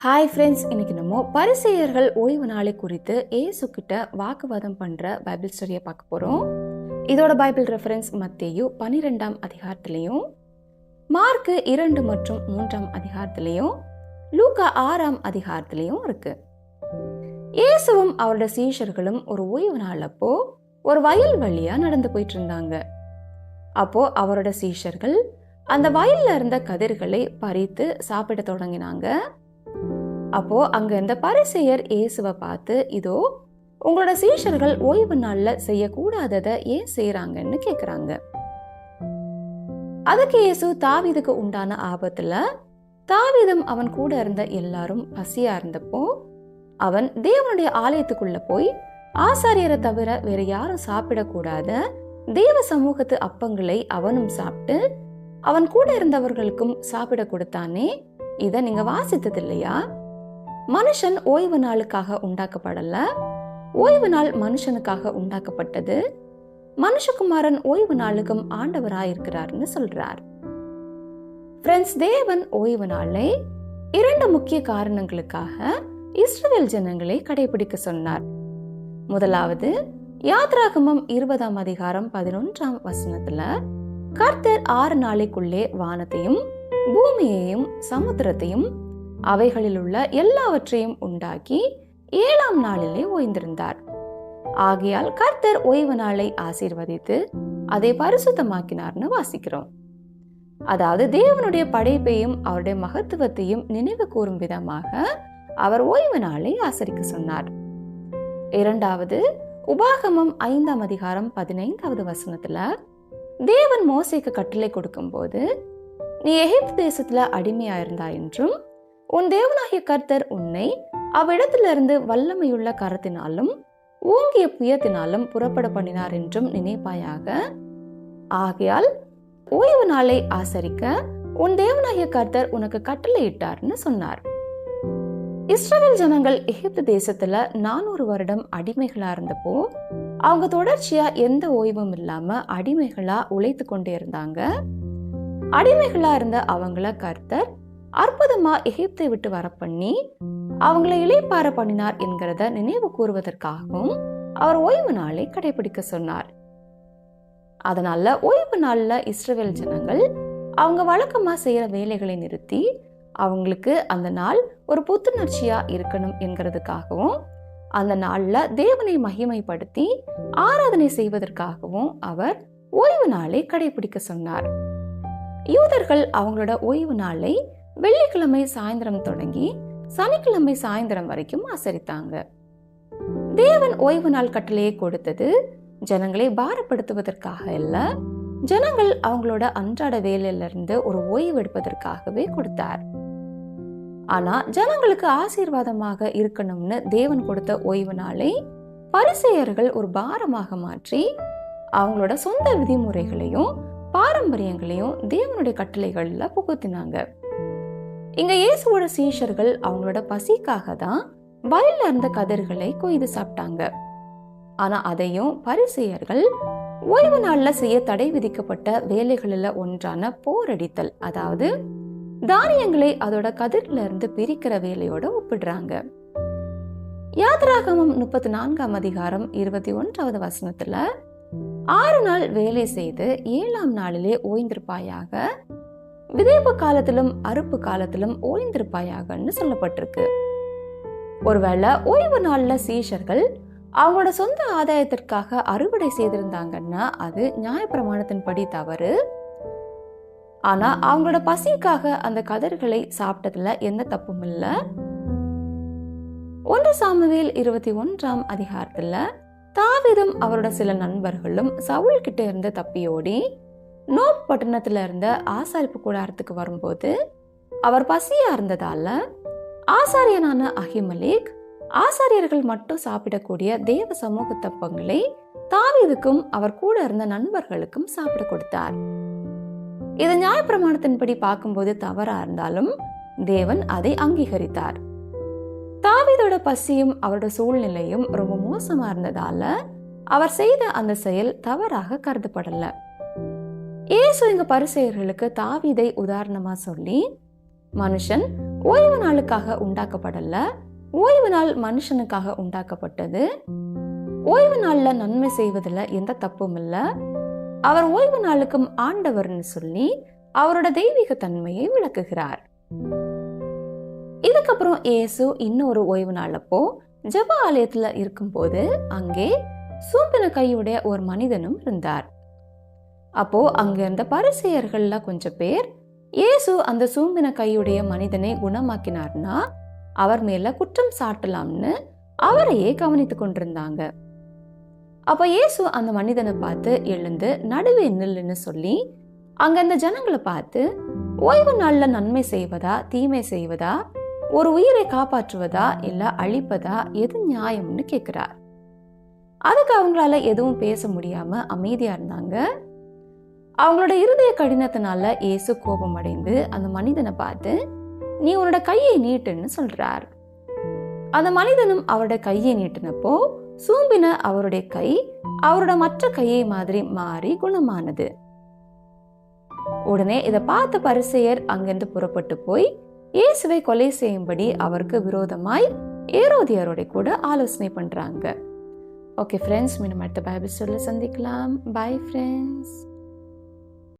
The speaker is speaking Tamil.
ஹாய் ஃப்ரெண்ட்ஸ், இன்னைக்கு நம்ம பரிசேயர்கள் ஓய்வு நாளை குறித்து ஏசு கிட்ட வாக்குவாதம் பண்ற பைபிள் ஸ்டோரியை பார்க்க போறோம். இதோட பைபிள் ரெஃபரன்ஸ் மத்தேயு 12ஆம் அதிகாரத்திலையும், மார்க்கு 2 மற்றும் 3ஆம் அதிகாரத்திலையும், லூக்கா 6ஆம் அதிகாரத்திலையும் இருக்கு. இயேசுவும் அவரோட சீஷர்களும் ஒரு ஓய்வு நாள் அப்போ ஒரு வயல் வழியா நடந்து போயிட்டு இருந்தாங்க. அப்போ அவரோட சீஷர்கள் அந்த வயல்ல இருந்த கதிர்களை பறித்து சாப்பிட தொடங்கினாங்க. அப்போ அங்க இருந்த பரிசேயர் இயேசுவை பார்த்து, இதோ உங்களோட சீஷர்கள் ஓய்வு நாள்ல செய்யக்கூடாததை ஏன் செய்யறாங்கன்னு கேக்குறாங்க. அதுக்கு இயேசு தாவீதுக்கு உண்டான ஆபத்துல தாவீதும் அவன் கூட இருந்த எல்லாரும் பசியா இருந்தப்போ அவன் தேவனுடைய ஆலயத்துக்குள்ள போய் ஆசாரியரை தவிர வேற யாரும் சாப்பிடக்கூடாத தேவ சமூகத்து அப்பங்களை அவனும் சாப்பிட்டு அவன் கூட இருந்தவர்களுக்கும் சாப்பிட கொடுத்தானே. இத நீங்க வாசித்தது இல்லையா? மனுஷன் ஓய்வு நாளுக்காக உண்டாக்கப்படல, ஓய்வு நாள் மனுஷனுக்காக உண்டாக்கப்பட்டது. மனுஷகுமாரன் ஓய்வு நாளுக்கும் ஆண்டவராயிருக்கிறார்னு சொல்றார். ஃப்ரெண்ட்ஸ், தேவன் ஓய்வு நாளை 2 முக்கிய காரணங்களுக்காக இஸ்ரவேல் ஜனங்களை கடைபிடிக்க சொன்னார். முதலாவது, யாத்ராகமம் 20ஆம் அதிகாரம் 11ஆம் வசனத்துல கர்த்தர் 6 நாளைக்குள்ளே வானத்தையும் பூமியையும் சமுத்திரத்தையும் அவைகளில் உள்ள எல்லாவற்றையும் உண்டாக்கி 7ஆம் நாளிலே ஓய்ந்திருந்தார். ஆகையால் கர்த்தர் ஓய்வு நாளை ஆசீர்வதித்து அதை பரிசுத்தமாக்கினார்னு வாசிக்கிறோம். அதாவது தேவனுடைய படைப்பையும் அவருடைய மகத்துவத்தையும் நினைவு கூறும் விதமாக அவர் ஓய்வு நாளை ஆசரிக்க சொன்னார். இரண்டாவது, உபாகமம் 5ஆம் அதிகாரம் 15வது வசனத்துல தேவன் மோசேக்கு கட்டளை கொடுக்கும் போது, நீ எகிப்து தேசத்துல அடிமையா இருந்தா என்றும் உன் தேவனாகிய கர்த்தர் உன்னை அவ்விடத்திலிருந்து வல்லமையுள்ள கரத்தினாலும் ஓங்கிய புயத்தினாலும் புறப்பட பண்ணினார் என்றும் நினைப்பாயாக. ஆகையால் ஓய்வு நாளை ஆசரிக்க உன் தேவனாகிய கர்த்தர் உனக்கு கட்டளையிட்டார்னு சொன்னார். இஸ்ரவேல் ஜனங்கள் எகிப்து தேசத்துல 400 வருடம் அடிமைகளா இருந்தப்போ அவங்க தொடர்ச்சியா எந்த ஓய்வும் இல்லாம அடிமைகளா உழைத்து கொண்டே இருந்தாங்க. அடிமைகளா இருந்த அவங்கள கர்த்தர் அற்புதமா எகிப்தை விட்டு வர பண்ணி அவங்களை இளைப்பாற பண்ணினார் என்கிறத நினைவு கூறுவதற்காகவும் அவர் ஓய்வு நாளை கடைபிடிக்க சொன்னார். அதனால ஓய்வு நாள்ல இஸ்ரவேல் ஜனங்கள் அவங்க வழக்கமா செய்யற வேலைகளை நிறுத்தி அவங்களுக்கு அந்த நாள் ஒரு புத்துணர்ச்சியா இருக்கணும் என்கிறதுக்காகவும் அந்த நாள்ல தேவனை மகிமைப்படுத்தி ஆராதனை செய்வதற்காகவும் அவர் ஓய்வு நாளை கடைபிடிக்க சொன்னார். யூதர்கள் அவங்களோட ஓய்வு நாளை வெள்ளிக்கிழமை சாயந்தரம் தொடங்கி சனிக்கிழமை சாயந்தரம் வரைக்கும் ஆசரித்தாங்க. தேவன் ஓய்வு நாள் கட்டளையை கொடுத்தது ஜனங்களை பாரப்படுத்துவதற்காக இல்ல, ஜனங்கள் அவங்களோட அன்றாட வேலையில இருந்து ஒரு ஓய்வு எடுப்பதற்காகவே கொடுத்தார். ஆனா ஜனங்களுக்கு ஆசீர்வாதமாக இருக்கணும்னு தேவன் கொடுத்த ஓய்வு நாளை பரிசேயர்கள் ஒரு பாரமாக மாற்றி அவங்களோட சொந்த விதிமுறைகளையும் பாரம்பரியங்களையும் தேவனுடைய கட்டளைகள்ல புகுத்தினாங்க. இங்க இயேசுவோட சீஷர்கள் அவங்களோட பசிக்காக தான் வயல்ல இருந்த கதிர்களை கொய்து சாப்பிட்டாங்க. ஆனா அதையும் பரிசேயர்கள் ஓய்வு நாள்ல செய்ய தடை விதிக்கப்பட்ட வேலைகளில் ஒன்றான போரடித்தல், அதாவது தானியங்களை அதோட கதிர்ல இருந்து பிரிக்கிற வேலையோட ஒப்பிடுறாங்க. யாத்ராகமம் 34ஆம் அதிகாரம் 21வது வசனத்துல 6 நாள் வேலை செய்து 7ஆம் நாளிலே ஓய்ந்திருப்பாயாக, விதைப்பு காலத்திலும் அறுப்பு காலத்திலும் ஓய்ந்திருப்பாயாகன்னு சொல்லப்பட்டிருக்கு. ஒருவேளை ஓய்வு நாள்ல சீஷர்கள் அவங்களோட சொந்த ஆதாயத்திற்காக அறுவடை செய்திருந்தாங்கன்னா அது நியாயப்பிரமாணத்தின்படி தவறு. ஆனா அவங்களோட பசிக்காக அந்த கதிர்களை சாப்பிட்டதுல எந்த தப்பும் இல்ல. 1 சாமுவேல் 21ஆம் அதிகாரத்துல தாவீதும் அவரோட சில நண்பர்களும் சவுல் கிட்ட இருந்து தப்பியோடி நோப் பட்டணத்துல இருந்த ஆசாரிப்பு கூடாரத்துக்கு வரும்போது அவர் பசியா இருந்ததால ஆசாரியனான அகிமலேக் ஆசாரியர்கள் மட்டும் சாப்பிடக்கூடிய தேவ சமூக தப்பங்களை தாவீதுக்கும் அவர் கூட இருந்த நண்பர்களுக்கும் சாப்பிட கொடுத்தார். இது நியாயப்பிரமாணத்தின்படி பார்க்கும்போது தவறா இருந்தாலும் தேவன் அதை அங்கீகரித்தார். தாவீதோட பசியும் அவரோட சூழ்நிலையும் ரொம்ப மோசமா இருந்ததால அவர் செய்த அந்த செயல் தவறாக கருதப்படல. இயேசு இங்க பரிசேயர்களுக்கு தாவீதை உதாரணமா சொல்லி, மனுஷன் ஓய்வு நாளுக்காக உண்டாக்கப்படல, ஓய்வு நாள் மனுஷனுக்காக உண்டாக்கப்பட்டது. ஓய்வு நாள்ல நன்மை செய்வதில் எந்த தப்பும் இல்ல. அவர் ஓய்வு நாளுக்கும் ஆண்டவர்னு சொல்லி அவரோட தெய்வீக தன்மையை விளக்குகிறார். இதுக்கப்புறம் இயேசு இன்னொரு ஓய்வு நாளப்போ ஜெப ஆலயத்துல இருக்கும்போது அங்கே சூம்பின கையுடைய ஒரு மனிதனும் இருந்தார். அப்போ அங்க இருந்த பரிசேயர்கள்ல கொஞ்சம் பேர் இயேசு அந்த சூம்பின கையுடைய மனிதனை குணமாக்கினார்னா அவர் மேல குற்றம் சாட்டலாம்னு அவரையே கவனித்து கொண்டிருந்தாங்க. அப்ப இயேசு அந்த மனிதனை பார்த்து எழுந்து நடுவே நில்லுன்னு சொல்லி அங்க அந்த ஜனங்களை பார்த்து, ஓய்வு நாள்ல நன்மை செய்வதா தீமை செய்வதா, ஒரு உயிரை காப்பாற்றுவதா இல்ல அழிப்பதா, எது நியாயம்னு கேட்கிறார். அதுக்கு அவங்களால எதுவும் பேச முடியாம அமைதியா இருந்தாங்க. அவங்களோட இருதய கடினத்தினால இயேசு கோபம் அடைந்து அந்த மனிதனை பார்த்து, நீ உன்னோட கையை நீட்டுன்னு சொல்றார். அந்த மனிதனும் அவரோட கையை நீட்டினப்போ சூம்பின அவருடைய கை அவரோட மற்ற கையை மாதிரி மாறி குணமானது. உடனே இதை பார்த்த பரிசேயர் அங்கிருந்து புறப்பட்டு போய் இயேசுவை கொலை செய்யும்படி அவருக்கு விரோதமாய் ஏரோதியரோட கூட ஆலோசனை பண்றாங்க. ஓகே ஃப்ரெண்ட்ஸ், மீண்டும் அடுத்த பைபிள் ஸ்டோரியில சந்திக்கலாம். Bye friends.